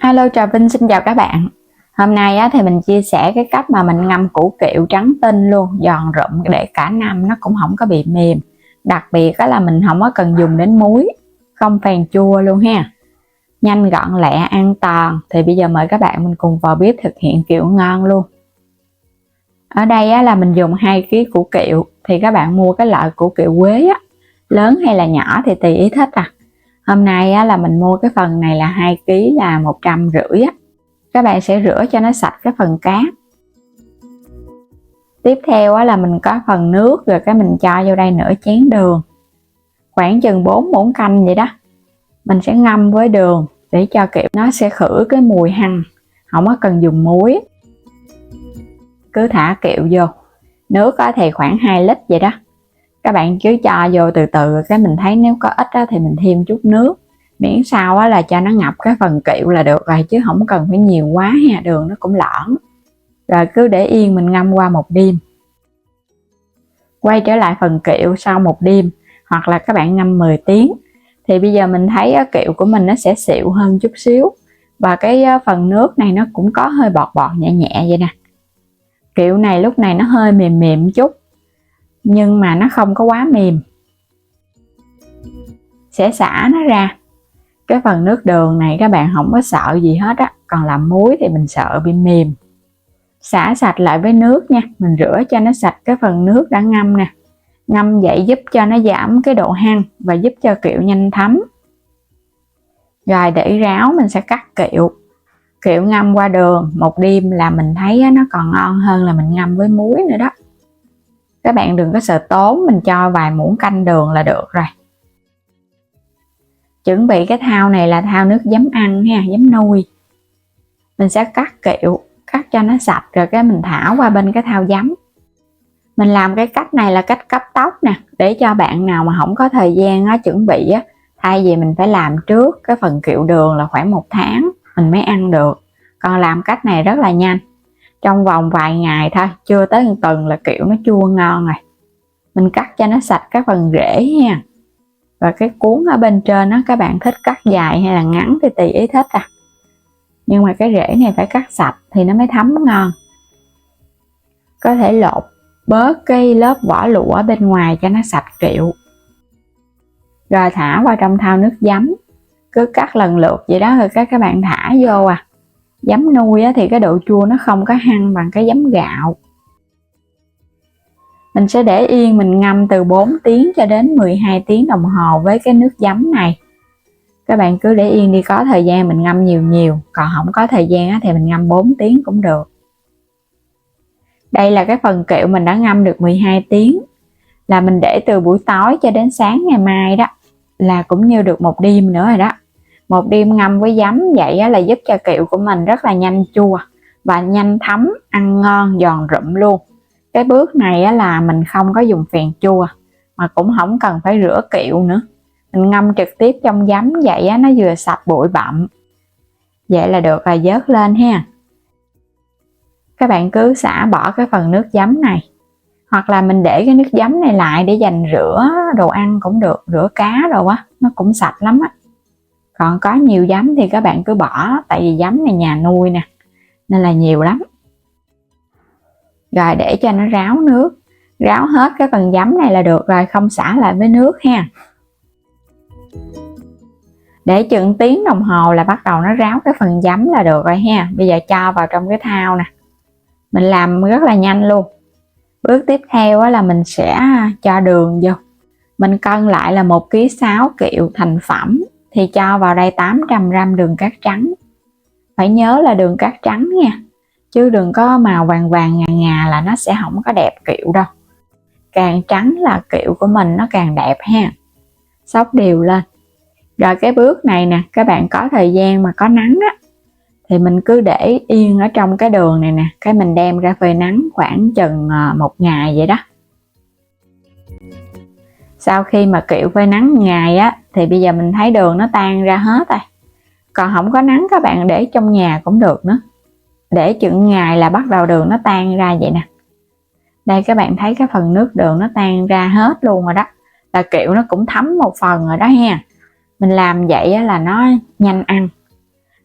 Hello, Trà Vinh xin chào các bạn. Hôm nay thì mình chia sẻ cái cách mà mình ngâm củ kiệu trắng tinh luôn, giòn rụm để cả năm nó cũng không có bị mềm. Đặc biệt là mình không có cần dùng đến muối, không phèn chua luôn ha. Nhanh gọn lẹ an toàn. Thì bây giờ mời các bạn mình cùng vào bếp thực hiện kiểu ngon luôn. Ở đây là mình dùng 2 kg củ kiệu. Thì các bạn mua cái loại củ kiệu quế lớn hay là nhỏ thì tùy ý thích Hôm nay là mình mua cái phần này là 2 kg là 150. Các bạn sẽ rửa cho nó sạch cái phần cát. Tiếp theo là mình có phần nước, rồi cái mình cho vô đây nửa chén đường. Khoảng chừng 4 muỗng canh vậy đó. Mình sẽ ngâm với đường để cho kiệu nó sẽ khử cái mùi hăng, không có cần dùng muối. Cứ thả kiệu vô. Nước thì khoảng 2 lít vậy đó. Các bạn cứ cho vô từ từ, cái mình thấy nếu có ít thì mình thêm chút nước, miễn sao là cho nó ngập cái phần kiệu là được rồi, chứ không cần phải nhiều quá ha, đường nó cũng loãng. Rồi cứ để yên mình ngâm qua một đêm. Quay trở lại phần kiệu sau một đêm, hoặc là các bạn ngâm 10 tiếng. Thì bây giờ mình thấy kiệu của mình nó sẽ xịu hơn chút xíu, và cái phần nước này nó cũng có hơi bọt bọt nhẹ nhẹ vậy nè. Kiệu này lúc này nó hơi mềm mềm chút, nhưng mà nó không có quá mềm. Sẽ xả nó ra. Cái phần nước đường này các bạn không có sợ gì hết còn làm muối thì mình sợ bị mềm. Xả sạch lại với nước nha, mình rửa cho nó sạch cái phần nước đã ngâm nè. Ngâm vậy giúp cho nó giảm cái độ hăng và giúp cho kiệu nhanh thấm. Rồi để ráo mình sẽ cắt kiệu. Kiệu ngâm qua đường một đêm là mình thấy nó còn ngon hơn là mình ngâm với muối nữa đó. Các bạn đừng có sợ tốn, mình cho vài muỗng canh đường là được rồi. Chuẩn bị cái thau này là thau nước giấm ăn ha, giấm nuôi. Mình sẽ cắt kiệu, cắt cho nó sạch rồi cái mình thả qua bên cái thau giấm. Mình làm cái cách này là cách cấp tốc nè, để cho bạn nào mà không có thời gian chuẩn bị thay vì mình phải làm trước cái phần kiệu đường là khoảng 1 tháng mình mới ăn được. Còn làm cách này rất là nhanh. Trong vòng vài ngày thôi, chưa tới 1 tuần là kiệu nó chua ngon rồi. Mình cắt cho nó sạch cái phần rễ nha. Và cái cuống ở bên trên các bạn thích cắt dài hay là ngắn thì tùy ý thích Nhưng mà cái rễ này phải cắt sạch thì nó mới thấm ngon. Có thể lột bớt cái lớp vỏ lụa ở bên ngoài cho nó sạch kiệu. Rồi thả vào trong thau nước giấm. Cứ cắt lần lượt vậy đó, rồi các bạn thả vô Giấm nuôi thì cái độ chua nó không có hăng bằng cái giấm gạo. Mình sẽ để yên mình ngâm từ 4 tiếng cho đến 12 tiếng đồng hồ với cái nước giấm này. Các bạn cứ để yên đi, có thời gian mình ngâm nhiều, còn không có thời gian thì mình ngâm 4 tiếng cũng được. Đây là cái phần kiệu mình đã ngâm được 12 tiếng. Là mình để từ buổi tối cho đến sáng ngày mai đó. Là cũng như được một đêm nữa rồi đó. Một đêm ngâm với giấm vậy là giúp cho kiệu của mình rất là nhanh chua và nhanh thấm, ăn ngon, giòn rụm luôn. Cái bước này là mình không có dùng phèn chua, mà cũng không cần phải rửa kiệu nữa. Mình ngâm trực tiếp trong giấm vậy nó vừa sạch bụi bặm. Vậy là được rồi, vớt lên ha. Các bạn cứ xả bỏ cái phần nước giấm này. Hoặc là mình để cái nước giấm này lại để dành rửa đồ ăn cũng được, rửa cá rồi nó cũng sạch lắm Còn có nhiều giấm thì các bạn cứ bỏ, tại vì giấm này nhà nuôi nè, nên là nhiều lắm. Rồi để cho nó ráo nước, ráo hết cái phần giấm này là được rồi, không xả lại với nước ha. Để chừng tiếng đồng hồ là bắt đầu nó ráo cái phần giấm là được rồi ha. Bây giờ cho vào trong cái thau nè. Mình làm rất là nhanh luôn. Bước tiếp theo là mình sẽ cho đường vô. Mình cân lại là 1,6 kg kiệu thành phẩm thì cho vào đây 800g đường cát trắng. Phải nhớ là đường cát trắng nha, chứ đừng có màu vàng vàng ngà ngà là nó sẽ không có đẹp kiệu đâu. Càng trắng là kiệu của mình nó càng đẹp ha. Xóc đều lên. Rồi cái bước này nè, các bạn có thời gian mà có nắng thì mình cứ để yên ở trong cái đường này nè, cái mình đem ra phơi nắng khoảng chừng 1 ngày vậy đó. Sau khi mà kiệu phơi nắng 1 ngày thì bây giờ mình thấy đường nó tan ra hết rồi. Còn không có nắng các bạn để trong nhà cũng được nữa. Để chừng ngày là bắt đầu đường nó tan ra vậy nè. Đây các bạn thấy cái phần nước đường nó tan ra hết luôn rồi đó. Là kiệu nó cũng thấm một phần rồi đó ha. Mình làm vậy là nó nhanh ăn.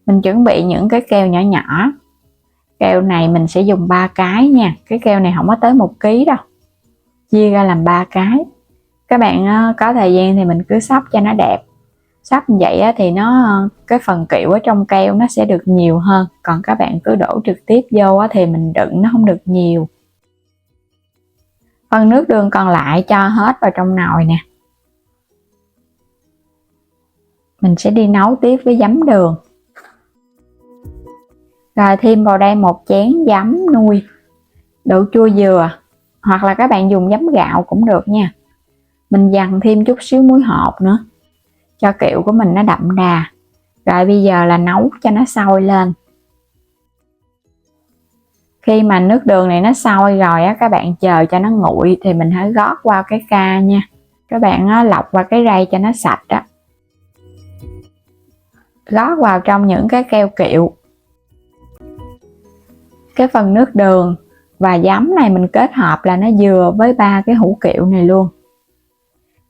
Mình chuẩn bị những cái keo nhỏ nhỏ. Keo này mình sẽ dùng 3 cái nha. Cái keo này không có tới 1 kg đâu. Chia ra làm 3 cái. Các bạn có thời gian thì mình cứ xóc cho nó đẹp. Xóc như vậy thì cái phần kẹo ở trong keo nó sẽ được nhiều hơn. Còn các bạn cứ đổ trực tiếp vô thì mình đựng nó không được nhiều. Phần nước đường còn lại cho hết vào trong nồi nè. Mình sẽ đi nấu tiếp với giấm đường. Rồi thêm vào đây 1 chén giấm nuôi độ chua dừa, hoặc là các bạn dùng giấm gạo cũng được nha. Mình dằn thêm chút xíu muối hột nữa cho kẹo của mình nó đậm đà. Rồi bây giờ là nấu cho nó sôi lên. Khi mà nước đường này nó sôi rồi các bạn chờ cho nó nguội thì mình hãy gót qua cái ca nha. Các bạn lọc qua cái rây cho nó sạch đó. Gót vào trong những cái keo kẹo. Cái phần nước đường và giấm này mình kết hợp là nó vừa với 3 cái hũ kẹo này luôn.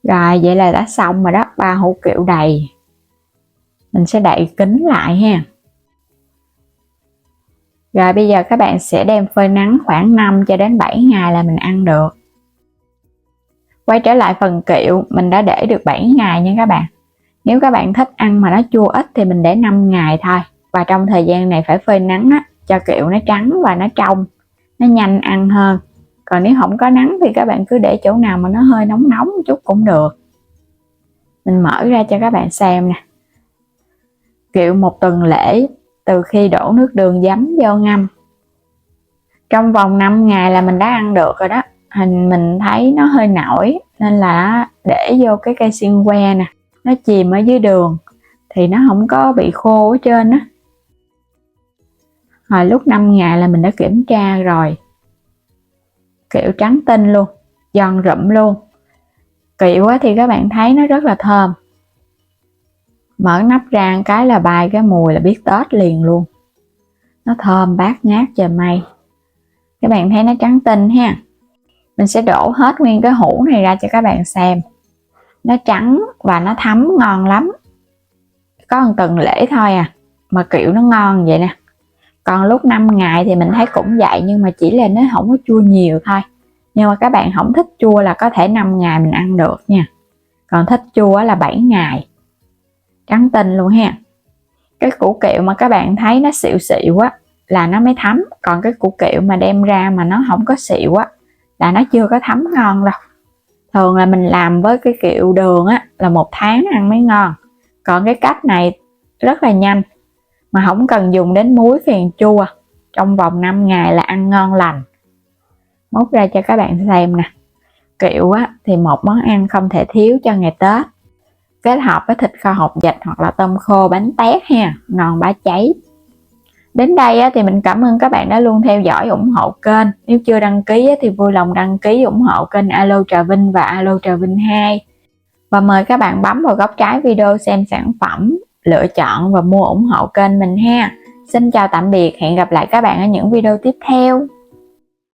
Rồi vậy là đã xong rồi đó, 3 hũ kẹo đầy. Mình sẽ đậy kín lại ha. Rồi bây giờ các bạn sẽ đem phơi nắng khoảng 5 cho đến 7 ngày là mình ăn được. Quay trở lại phần kẹo, mình đã để được 7 ngày nha các bạn. Nếu các bạn thích ăn mà nó chua ít thì mình để 5 ngày thôi. Và trong thời gian này phải phơi nắng cho kẹo nó trắng và nó trong, nó nhanh ăn hơn. Còn nếu không có nắng thì các bạn cứ để chỗ nào mà nó hơi nóng nóng một chút cũng được. Mình mở ra cho các bạn xem nè. Kẹo 1 tuần lễ từ khi đổ nước đường giấm vô ngâm. Trong vòng 5 ngày là mình đã ăn được rồi đó. Hình mình thấy nó hơi nổi nên là để vô cái cây xiên que nè, nó chìm ở dưới đường thì nó không có bị khô ở trên á. Hồi lúc 5 ngày là mình đã kiểm tra rồi. Kẹo trắng tinh luôn, giòn rụm luôn. Kẹo thì các bạn thấy nó rất là thơm. Mở nắp ra cái là bay cái mùi là biết Tết liền luôn. Nó thơm bát ngát trời mây. Các bạn thấy nó trắng tinh ha. Mình sẽ đổ hết nguyên cái hũ này ra cho các bạn xem. Nó trắng và nó thấm ngon lắm. Có 1 tuần lễ thôi mà kẹo nó ngon vậy nè. Còn lúc 5 ngày thì mình thấy cũng vậy, nhưng mà chỉ là nó không có chua nhiều thôi. Nhưng mà các bạn không thích chua là có thể 5 ngày mình ăn được nha. Còn thích chua là 7 ngày. Trắng tinh luôn ha. Cái củ kẹo mà các bạn thấy nó xịu xịu là nó mới thấm. Còn cái củ kẹo mà đem ra mà nó không có xịu là nó chưa có thấm ngon đâu. Thường là mình làm với cái kẹo đường là 1 tháng ăn mới ngon. Còn cái cách này rất là nhanh, mà không cần dùng đến muối phèn chua. Trong vòng 5 ngày là ăn ngon lành. Múc ra cho các bạn xem nè. Kẹo thì một món ăn không thể thiếu cho ngày Tết. Kết hợp với thịt kho hột vịt hoặc là tôm khô bánh tét ha, ngon bá cháy. Đến đây thì mình cảm ơn các bạn đã luôn theo dõi ủng hộ kênh. Nếu chưa đăng ký thì vui lòng đăng ký ủng hộ kênh Alo Trà Vinh và Alo Trà Vinh 2. Và mời các bạn bấm vào góc trái video xem sản phẩm, lựa chọn và mua ủng hộ kênh mình ha. Xin chào tạm biệt, hẹn gặp lại các bạn ở những video tiếp theo.